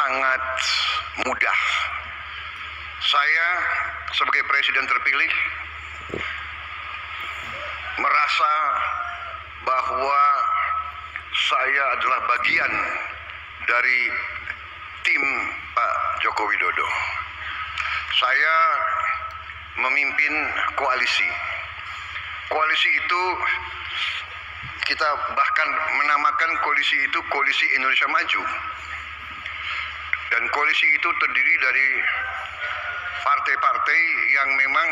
sangat mudah. Saya sebagai presiden terpilih merasa bahwa saya adalah bagian dari tim Pak Joko Widodo. Saya memimpin koalisi. Koalisi itu kita bahkan menamakan koalisi itu Koalisi Indonesia Maju. Dan koalisi itu terdiri dari partai-partai yang memang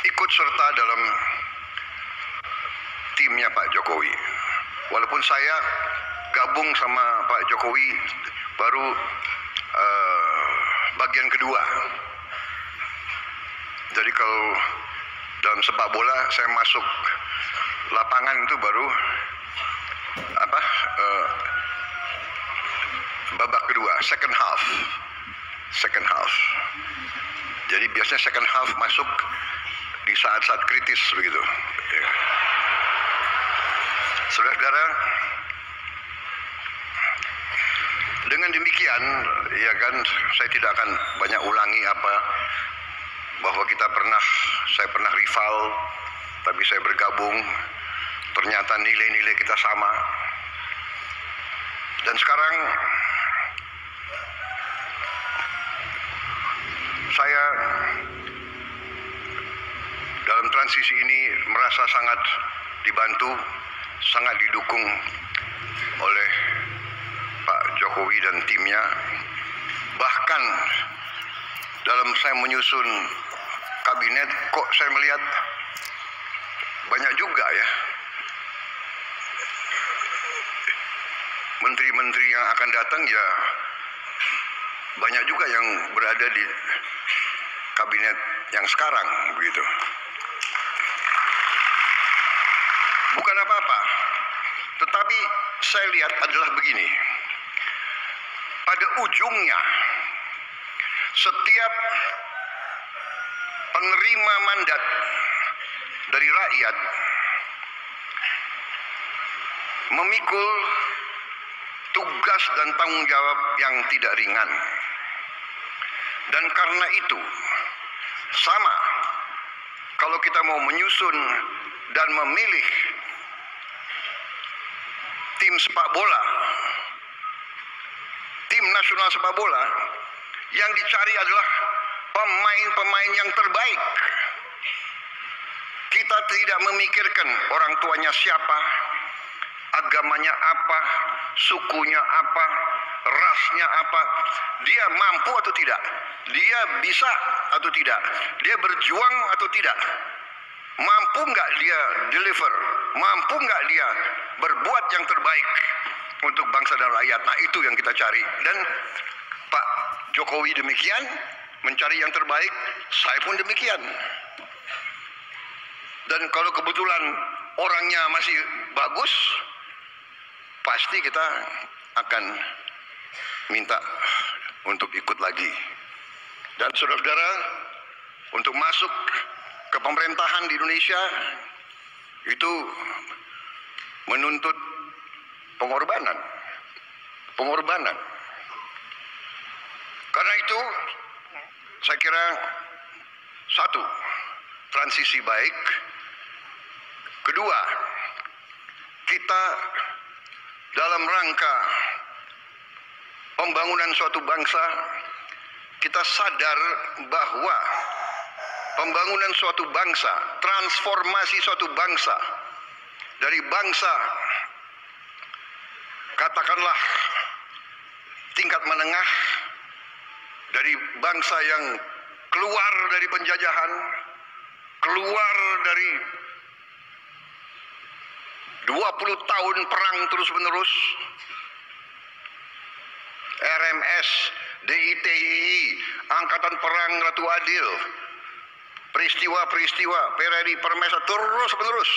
ikut serta dalam timnya Pak Jokowi. Walaupun saya gabung sama Pak Jokowi baru bagian kedua. Jadi kalau dalam sepak bola saya masuk lapangan itu baru babak kedua, second half. Jadi biasanya second half masuk di saat-saat kritis begitu. Saudara-saudara, dengan demikian, ya kan, saya tidak akan banyak ulangi bahwa saya pernah rival, tapi saya bergabung. Ternyata nilai-nilai kita sama. Dan sekarang saya dalam transisi ini merasa sangat dibantu, sangat didukung oleh Pak Jokowi dan timnya. Bahkan dalam saya menyusun kabinet, kok saya melihat banyak juga ya menteri-menteri yang akan datang, ya banyak juga yang berada di kabinet yang sekarang begitu. Bukan apa-apa, tetapi saya lihat adalah begini. Pada ujungnya, setiap penerima mandat dari rakyat memikul tugas dan tanggung jawab yang tidak ringan. Dan karena itu, sama kalau kita mau menyusun dan memilih tim sepak bola, tim nasional sepak bola, yang dicari adalah pemain-pemain yang terbaik. Kita tidak memikirkan orang tuanya siapa, agamanya apa, sukunya apa, rasnya apa, dia mampu atau tidak, dia bisa atau tidak, dia berjuang atau tidak, mampu nggak dia deliver, mampu nggak dia berbuat yang terbaik untuk bangsa dan rakyat. Nah, itu yang kita cari. Dan Pak Jokowi demikian, mencari yang terbaik, saya pun demikian. Dan kalau kebetulan orangnya masih bagus, pasti kita akan minta untuk ikut lagi. Dan saudara-saudara, untuk masuk ke pemerintahan di Indonesia itu menuntut pengorbanan. Karena itu, saya kira satu, transisi baik. Kedua, kita dalam rangka pembangunan suatu bangsa, kita sadar bahwa pembangunan suatu bangsa, transformasi suatu bangsa dari bangsa katakanlah tingkat menengah, dari bangsa yang keluar dari penjajahan, keluar dari 20 tahun perang terus-menerus, RMS, DITI, Angkatan Perang Ratu Adil, peristiwa-peristiwa PRRI, Permesa, terus-menerus,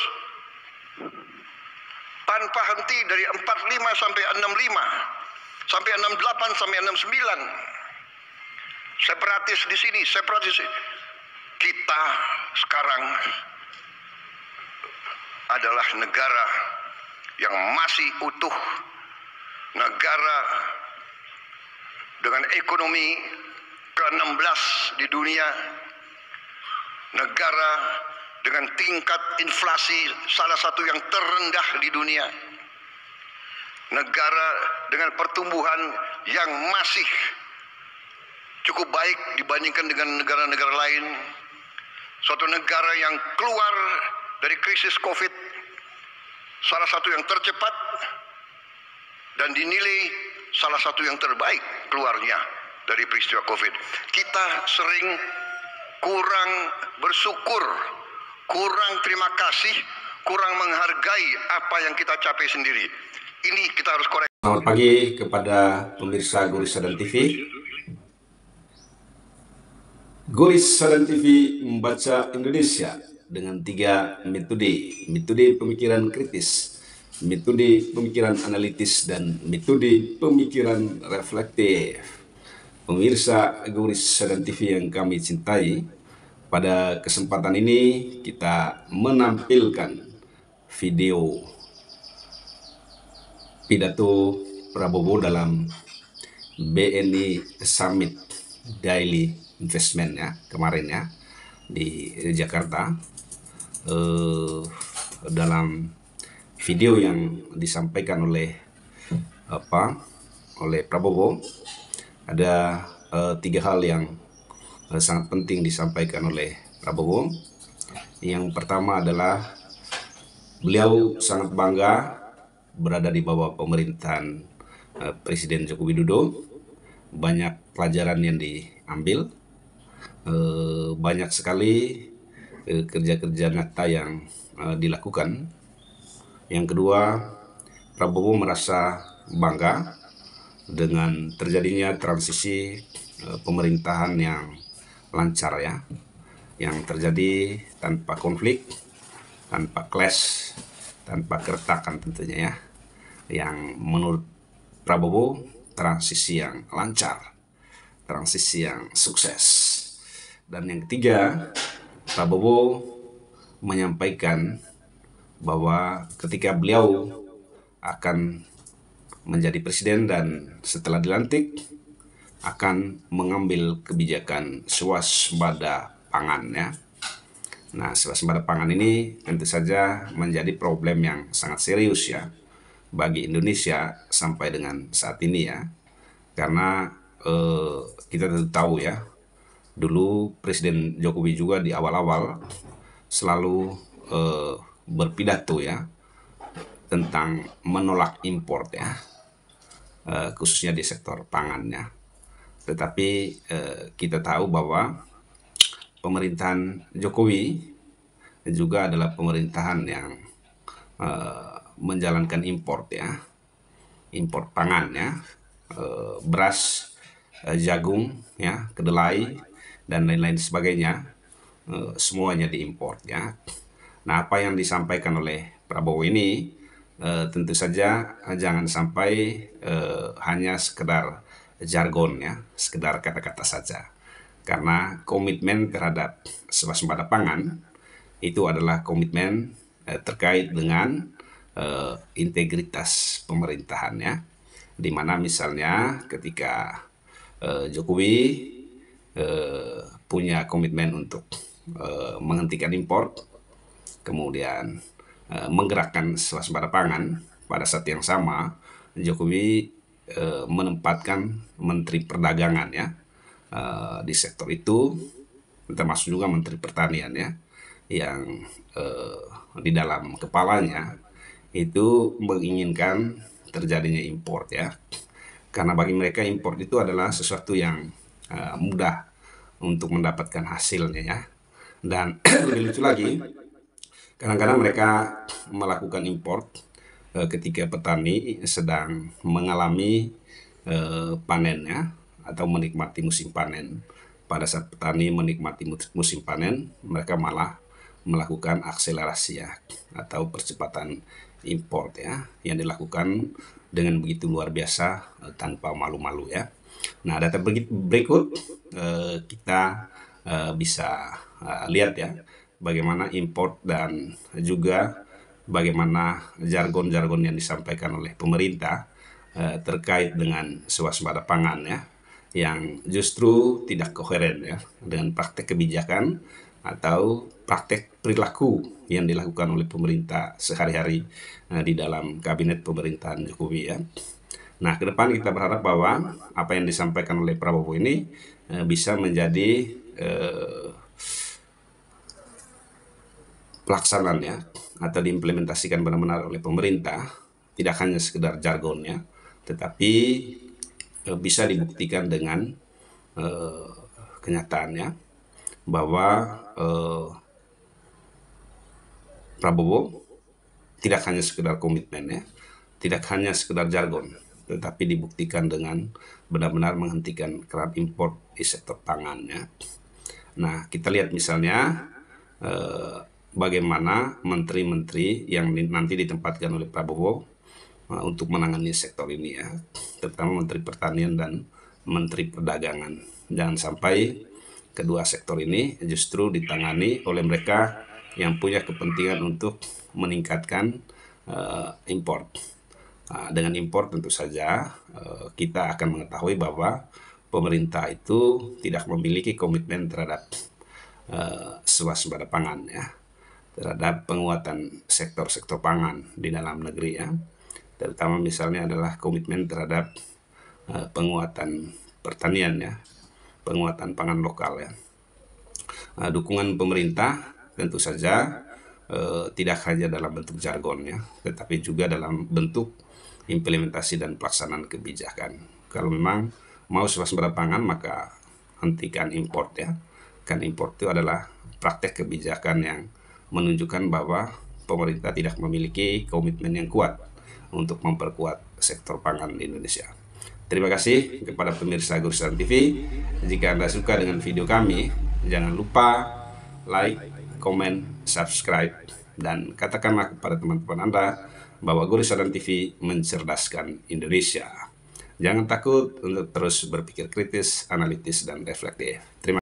tanpa henti dari 45 sampai 65, sampai 68, sampai 69. Separatis di sini, separatis. Kita sekarang adalah negara yang masih utuh, negara dengan ekonomi ke-16 di dunia, negara dengan tingkat inflasi salah satu yang terendah di dunia, negara dengan pertumbuhan yang masih cukup baik dibandingkan dengan negara-negara lain, suatu negara yang keluar dari krisis COVID, salah satu yang tercepat dan dinilai salah satu yang terbaik keluarnya dari peristiwa COVID. Kita sering kurang bersyukur, kurang terima kasih, kurang menghargai apa yang kita capai sendiri. Ini kita harus koreksi. Selamat pagi kepada pemirsa Guris Sadan TV. Guris Sadan TV membaca Indonesia dengan 3 metode. Metode pemikiran kritis, metode pemikiran analitis, dan metode pemikiran reflektif. Pemirsa Guris Sadan TV yang kami cintai, pada kesempatan ini kita menampilkan video pidato Prabowo dalam BNI Summit Daily Investment ya kemarin ya di Jakarta. Dalam video yang disampaikan oleh Prabowo ada 3 hal yang sangat penting disampaikan oleh Prabowo. Yang pertama adalah beliau sangat bangga berada di bawah pemerintahan Presiden Joko Widodo. Banyak pelajaran yang diambil, banyak sekali kerja-kerja nyata yang dilakukan. Yang kedua, Prabowo merasa bangga dengan terjadinya transisi pemerintahan yang lancar ya, yang terjadi tanpa konflik, tanpa clash, tanpa keretakan tentunya ya, yang menurut Prabowo transisi yang lancar, transisi yang sukses. Dan yang ketiga, Prabowo menyampaikan bahwa ketika beliau akan menjadi presiden dan setelah dilantik akan mengambil kebijakan swasembada pangan ya. Nah, swasembada pangan ini tentu saja menjadi problem yang sangat serius ya bagi Indonesia sampai dengan saat ini ya. Karena kita tentu tahu ya, dulu Presiden Jokowi juga di awal-awal selalu berpidato ya tentang menolak impor ya, khususnya di sektor pangan ya. Tetapi kita tahu bahwa pemerintahan Jokowi juga adalah pemerintahan yang menjalankan impor ya, impor pangan ya, beras, jagung ya, kedelai dan lain-lain sebagainya, semuanya diimpor ya. Nah, apa yang disampaikan oleh Prabowo ini tentu saja jangan sampai hanya sekedar jargon ya, sekedar kata-kata saja. Karena komitmen terhadap swasembada pangan itu adalah komitmen terkait dengan integritas pemerintahannya, di mana misalnya ketika Jokowi punya komitmen untuk menghentikan impor, kemudian menggerakkan swasembada pangan, pada saat yang sama Jokowi menempatkan Menteri Perdagangan ya di sektor itu, termasuk juga Menteri Pertanian ya, yang di dalam kepalanya itu menginginkan terjadinya impor ya, karena bagi mereka impor itu adalah sesuatu yang mudah untuk mendapatkan hasilnya ya. Dan lebih lucu lagi, kadang-kadang mereka melakukan impor ketika petani sedang mengalami panennya atau menikmati musim panen. Pada saat petani menikmati musim panen, mereka malah melakukan akselerasi ya, atau percepatan impor ya, yang dilakukan dengan begitu luar biasa tanpa malu-malu ya. Nah, data berikut kita bisa lihat ya bagaimana impor dan juga bagaimana jargon-jargon yang disampaikan oleh pemerintah terkait dengan swasembada pangan ya, yang justru tidak koheren ya dengan praktek kebijakan atau praktek perilaku yang dilakukan oleh pemerintah sehari-hari di dalam kabinet pemerintahan Jokowi ya. Nah, ke depan kita berharap bahwa apa yang disampaikan oleh Prabowo ini bisa menjadi pelaksanaan ya, atau diimplementasikan benar-benar oleh pemerintah, tidak hanya sekedar jargonnya, tetapi bisa dibuktikan dengan kenyataannya bahwa Prabowo tidak hanya sekedar komitmen ya, tidak hanya sekedar jargon, tetapi dibuktikan dengan benar-benar menghentikan keran impor di sektor pangan ya. Nah, kita lihat misalnya bagaimana menteri-menteri yang nanti ditempatkan oleh Prabowo untuk menangani sektor ini ya, terutama Menteri Pertanian dan Menteri Perdagangan. Jangan sampai kedua sektor ini justru ditangani oleh mereka yang punya kepentingan untuk meningkatkan impor. Dengan impor tentu saja kita akan mengetahui bahwa pemerintah itu tidak memiliki komitmen terhadap swasembada pangan ya, terhadap penguatan sektor-sektor pangan di dalam negeri ya, terutama misalnya adalah komitmen terhadap penguatan pertanian ya, penguatan pangan lokal ya. Dukungan pemerintah tentu saja tidak hanya dalam bentuk jargon ya, tetapi juga dalam bentuk implementasi dan pelaksanaan kebijakan. Kalau memang mau swasembada pangan, maka hentikan impor ya. Kan impor itu adalah praktek kebijakan yang menunjukkan bahwa pemerintah tidak memiliki komitmen yang kuat untuk memperkuat sektor pangan di Indonesia. Terima kasih kepada pemirsa Gurusan TV. Jika Anda suka dengan video kami, jangan lupa like, komen, subscribe, dan katakanlah kepada teman-teman Anda bahwa Gurusan TV mencerdaskan Indonesia. Jangan takut untuk terus berpikir kritis, analitis, dan reflektif. Terima kasih.